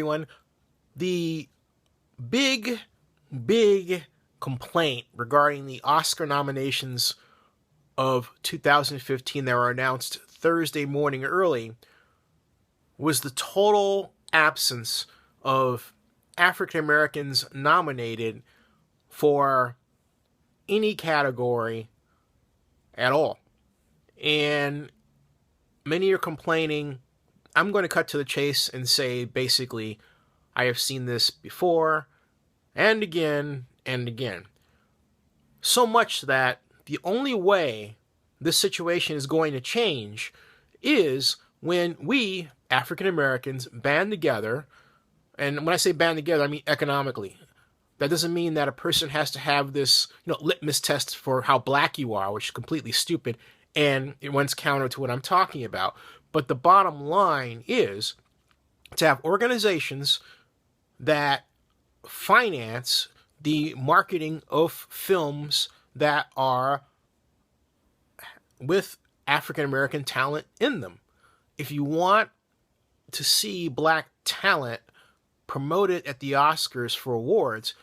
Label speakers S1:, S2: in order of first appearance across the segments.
S1: everyone. The big, big complaint regarding the Oscar nominations of 2015 that were announced Thursday morning early was the total absence of African Americans nominated for any category at all. And many are complaining. I'm going to cut to the chase and say, basically, I have seen this before and again and again. So much that the only way this situation is going to change is when we, African Americans, band together. And when I say band together, I mean economically. That doesn't mean that a person has to have this, litmus test for how black you are, which is completely stupid, and it runs counter to what I'm talking about. But the bottom line is to have organizations that finance the marketing of films that are with African American talent in them. If you want to see black talent promoted at the Oscars for awards,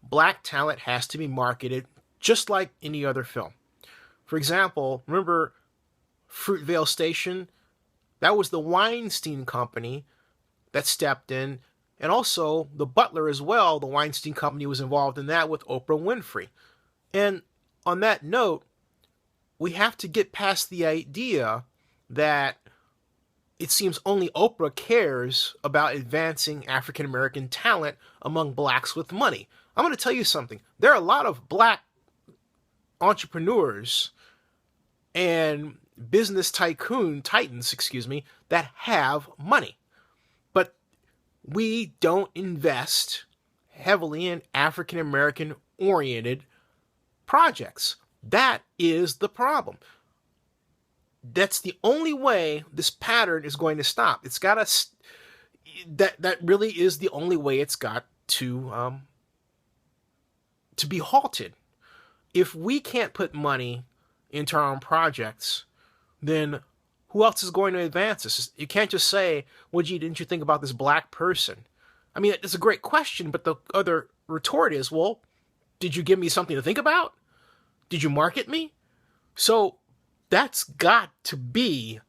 S1: black talent has to be marketed just like any other film. For example, remember Fruitvale Station? That was the Weinstein Company that stepped in, and also the Butler as well. The Weinstein Company was involved in that with Oprah Winfrey. And on that note, we have to get past the idea that it seems only Oprah cares about advancing African American talent among blacks with money. I'm going to tell you something. There are a lot of black entrepreneurs and business titans, that have money. But we don't invest heavily in African American oriented projects. That is the problem. That's the only way this pattern is going to stop. It's got to, that really is the only way it's got to be halted. If we can't put money into our own projects, then who else is going to advance this? You can't just say, well, gee, didn't you think about this black person? I mean, it's a great question, but the other retort is, well, did you give me something to think about? Did you market me? So that's got to be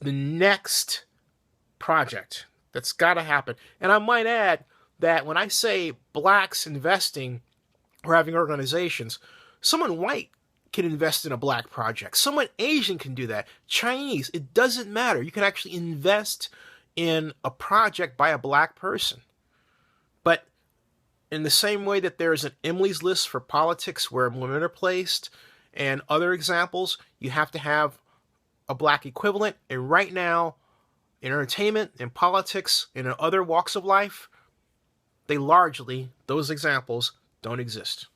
S1: the next project. That's got to happen. And I might add that when I say blacks investing or having organizations, someone white can invest in a black project. Someone Asian can do that. Chinese, it doesn't matter. You can actually invest in a project by a black person. But in the same way that there is an Emily's List for politics where women are placed and other examples, you have to have a black equivalent. And right now, in entertainment, in politics, and in other walks of life, those examples don't exist.